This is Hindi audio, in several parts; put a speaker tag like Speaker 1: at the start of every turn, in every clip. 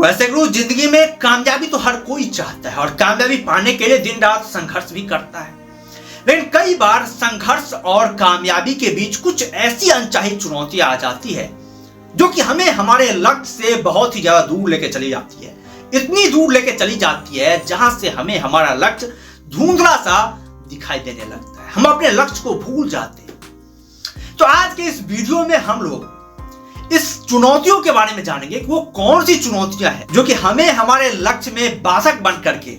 Speaker 1: वैसे गुरु, जिंदगी में कामयाबी तो हर कोई चाहता है और कामयाबी पाने के लिए दिन रात संघर्ष भी करता है। लेकिन कई बार संघर्ष और कामयाबी के बीच कुछ ऐसी अनचाही चुनौतियां आ जाती है जो कि हमें हमारे लक्ष्य से बहुत ही ज्यादा दूर लेके चली जाती है। इतनी दूर लेके चली जाती है जहां से हमें हमारा लक्ष्य धुंधला सा दिखाई देने लगता है। हम अपने लक्ष्य को भूल जाते हैं। तो आज के इस वीडियो में हम लोग इस चुनौतियों के बारे में जानेंगे कि वो कौन सी चुनौतियां हैं जो कि हमें हमारे लक्ष्य में बाधक बन करके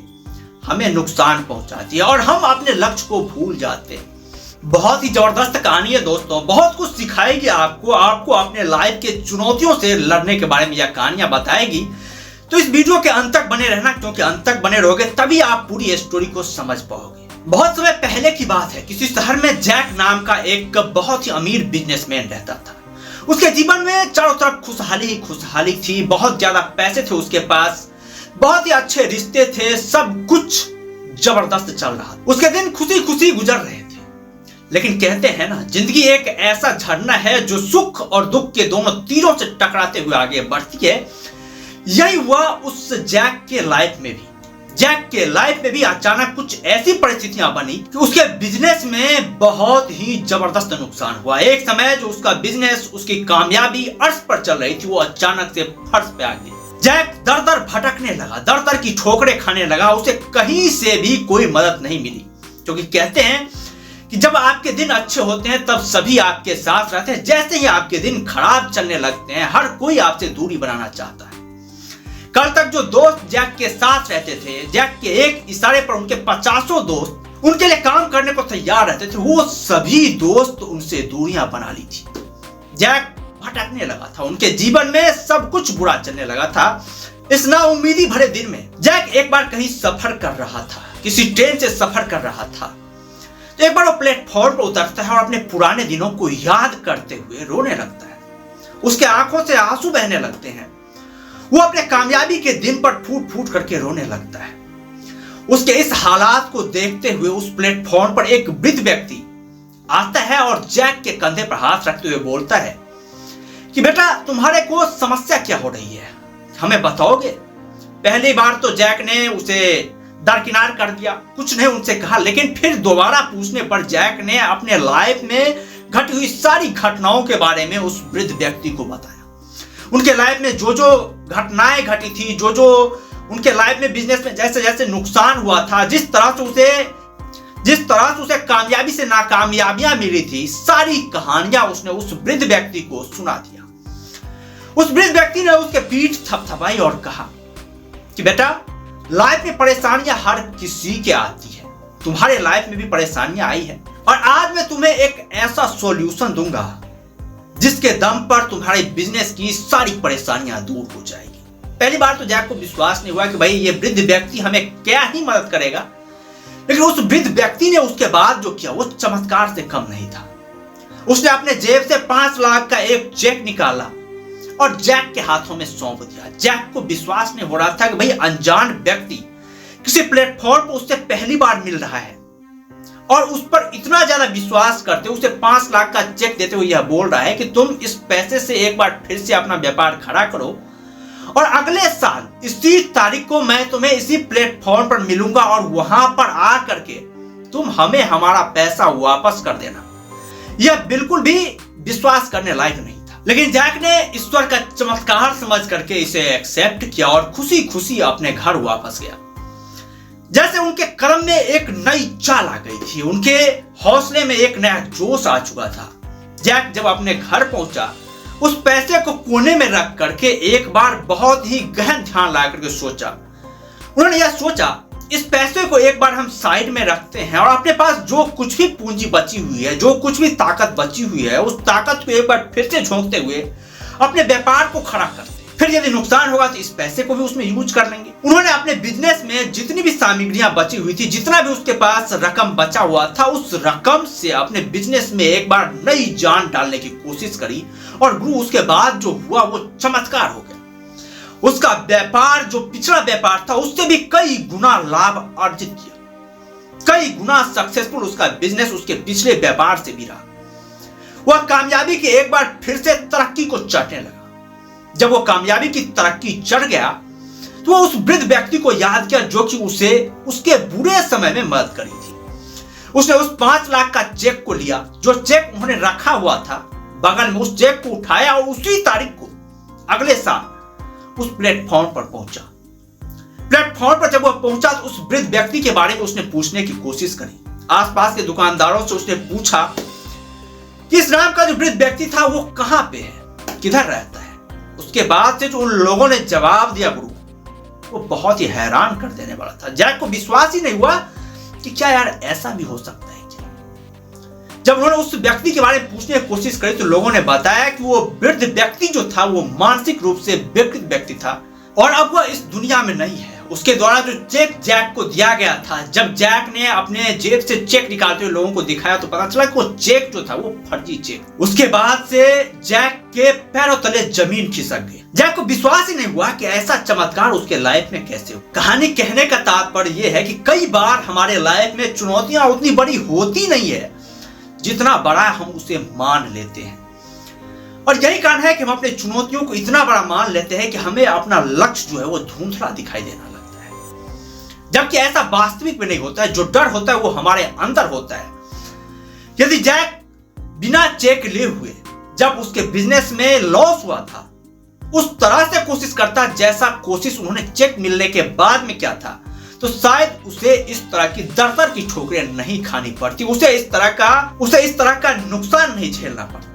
Speaker 1: हमें नुकसान पहुंचाती है और हम अपने लक्ष्य को भूल जाते हैं। बहुत ही जबरदस्त कहानी है दोस्तों, बहुत कुछ सिखाएगी आपको अपने लाइफ के चुनौतियों से लड़ने के बारे में यह कहानियां बताएगी। तो इस वीडियो के अंत तक बने रहना, क्योंकि अंत तक बने रहोगे तभी आप पूरी स्टोरी को समझ पाओगे। बहुत समय पहले की बात है, किसी शहर में जैक नाम का एक बहुत ही अमीर बिजनेसमैन रहता था। उसके जीवन में चारों तरफ खुशहाली ही खुशहाली थी। बहुत ज्यादा पैसे थे उसके पास, बहुत ही अच्छे रिश्ते थे, सब कुछ जबरदस्त चल रहा था। उसके दिन खुशी खुशी गुजर रहे थे। लेकिन कहते हैं ना, जिंदगी एक ऐसा झरना है जो सुख और दुख के दोनों तीरों से टकराते हुए आगे बढ़ती है। यही हुआ उस जैक के लाइफ में भी। जैक के लाइफ में भी अचानक कुछ ऐसी परिस्थितियां बनी कि उसके बिजनेस में बहुत ही जबरदस्त नुकसान हुआ। एक समय जो उसका बिजनेस, उसकी कामयाबी अर्श पर चल रही थी, वो अचानक से फर्श पे आ गई। जैक दर दर भटकने लगा, दर दर की ठोकरें खाने लगा। उसे कहीं से भी कोई मदद नहीं मिली, क्योंकि कहते हैं कि जब आपके दिन अच्छे होते हैं तब सभी आपके साथ रहते हैं। जैसे ही आपके दिन खराब चलने लगते हैं, हर कोई आपसे दूरी बनाना चाहता है। कल तक जो दोस्त जैक के साथ रहते थे, जैक के एक इशारे पर उनके 50 दोस्त उनके लिए काम करने को तैयार रहते थे, वो सभी दोस्त उनसे दूरियां बना ली थी। जैक भटकने लगा था, उनके जीवन में सब कुछ बुरा चलने लगा था। इस नाउम्मीदी भरे दिन में जैक एक बार कहीं सफर कर रहा था, किसी ट्रेन से सफर कर रहा था। तो एक बार वो प्लेटफॉर्म पर उतरता है और अपने पुराने दिनों को याद करते हुए रोने लगता है। उसके आंखों से आंसू बहने लगते हैं। वो अपने कामयाबी के दिन पर फूट फूट करके रोने लगता है। उसके इस हालात को देखते हुए उस प्लेटफॉर्म पर एक वृद्ध व्यक्ति आता है और जैक के कंधे पर हाथ रखते हुए बोलता है कि बेटा, तुम्हारे को समस्या क्या हो रही है, हमें बताओगे? पहली बार तो जैक ने उसे दरकिनार कर दिया, कुछ नहीं उनसे कहा। लेकिन फिर दोबारा पूछने पर जैक ने अपने लाइफ में घटी हुई सारी घटनाओं के बारे में उस वृद्ध व्यक्ति को बताया। उनके लाइफ में जो जो घटनाएं घटी थी, जो जो उनके लाइफ में बिजनेस में जैसे जैसे नुकसान हुआ था, जिस तरह से उसे कामयाबी से नाकामयाबियां मिली थी, सारी कहानियां उसने उस वृद्ध व्यक्ति को सुना दिया। उस वृद्ध व्यक्ति ने उसके पीठ थपथपाई और कहा कि बेटा, लाइफ में परेशानियां हर किसी के आती है, तुम्हारे लाइफ में भी परेशानियां आई है और आज मैं तुम्हें एक ऐसा सॉल्यूशन दूंगा जिसके दम पर तुम्हारे बिजनेस की सारी परेशानियां दूर हो जाएगी। पहली बार तो जैक को विश्वास नहीं हुआ कि भाई ये वृद्ध व्यक्ति हमें क्या ही मदद करेगा। लेकिन उस वृद्ध व्यक्ति ने उसके बाद जो किया वो चमत्कार से कम नहीं था। उसने अपने जेब से 5 लाख का एक चेक निकाला और जैक के हाथों में सौंप दिया। जैक को विश्वास नहीं हो रहा था कि भाई अनजान व्यक्ति किसी प्लेटफॉर्म पर उससे पहली बार मिल रहा है और उस पर इतना ज्यादा विश्वास करते उसे 5 लाख का चेक देते हुए यह बोल रहा है कि तुम इस पैसे से एक बार फिर से अपना व्यापार खड़ा करो और अगले साल इसी तारीख को मैं तुम्हें इसी प्लेटफॉर्म पर मिलूंगा और वहां पर आ करके तुम हमें हमारा पैसा वापस कर देना। यह बिल्कुल भी विश्वास करने लायक नहीं था। लेकिन जैक ने ईश्वर का चमत्कार समझ करके इसे एक्सेप्ट किया और खुशी खुशी अपने घर वापस गया। जैसे उनके कर्म में एक नई चाल आ गई थी, उनके हौसले में एक नया जोश आ चुका था। जैक जब अपने घर पहुंचा, उस पैसे को कोने में रख करके एक बार बहुत ही गहन ध्यान ला करके सोचा। उन्होंने यह सोचा, इस पैसे को एक बार हम साइड में रखते हैं और अपने पास जो कुछ भी पूंजी बची हुई है, जो कुछ भी ताकत बची हुई है, उस ताकत को एक बार फिर से झोंकते हुए अपने व्यापार को खड़ा करते हैं। फिर यदि नुकसान होगा तो इस पैसे को भी उसमें यूज कर लेंगे। उन्होंने अपने बिजनेस में जितनी भी सामग्रियां बची हुई थी, जितना भी उसके पास रकम बचा हुआ था, उस रकम से अपने बिजनेस में एक बार नई जान डालने की कोशिश करी और गुरु उसके बाद जो हुआ वो चमत्कार हो गया। उसका व्यापार जो पिछड़ा व्यापार था उससे भी कई गुना लाभ अर्जित किया, कई गुना सक्सेसफुल उसका बिजनेस उसके पिछले व्यापार से भी रहा। वह कामयाबी की एक बार फिर से तरक्की को चढ़ने लगा। जब वो कामयाबी की तरक्की चढ़ गया तो वो उस वृद्ध व्यक्ति को याद किया जो कि उसे उसके बुरे समय में मदद करी थी। उसने उस 5 लाख का चेक को लिया जो चेक उन्होंने रखा हुआ था बगल में, उस चेक को उठाया और उसी तारीख को अगले साल उस प्लेटफॉर्म पर पहुंचा। प्लेटफॉर्म पर जब वह पहुंचा तो उस वृद्ध व्यक्ति के बारे में उसने पूछने की कोशिश करी। आसपास के दुकानदारों से उसने पूछा कि इस नाम का जो वृद्ध व्यक्ति था वो कहां पे है, किधर रहता है। उसके बाद से जो उन लोगों ने जवाब दिया गुरु, वो बहुत ही हैरान कर देने वाला था। जैक को विश्वास ही नहीं हुआ कि क्या यार ऐसा भी हो सकता है क्या। जब उन्होंने उस व्यक्ति के बारे में पूछने की कोशिश करी तो लोगों ने बताया कि वो वृद्ध व्यक्ति जो था वो मानसिक रूप से विकृत व्यक्ति था और अब वह इस दुनिया में नहीं है। उसके द्वारा जो चेक जैक को दिया गया था, जब जैक ने अपने जेब से चेक निकालते हुए लोगों को दिखाया तो पता चला कि वो चेक जो था वो फर्जी चेक। उसके बाद से जैक के पैरों तले जमीन खिसक गई। जैक को विश्वास ही नहीं हुआ कि ऐसा चमत्कार उसके लाइफ में कैसे हो। कहानी कहने का तात्पर्य यह है कि कई बार हमारे लाइफ में चुनौतियां उतनी बड़ी होती नहीं है जितना बड़ा हम उसे मान लेते हैं, और यही कारण है कि हम अपने चुनौतियों को इतना बड़ा मान लेते हैं कि हमें अपना लक्ष्य जो है वो धुंधला दिखाई देना लगता है, जबकि ऐसा वास्तविक में नहीं होता है। जो डर होता है वो हमारे अंदर होता है। यदि जैक बिना चेक लिए हुए जब उसके बिजनेस में लॉस हुआ था उस तरह से कोशिश करता जैसा कोशिश उन्होंने चेक मिलने के बाद में क्या था, तो शायद उसे इस तरह की दर-दर की ठोकरें नहीं खानी पड़ती, उसे इस तरह का नुकसान नहीं झेलना पड़ता।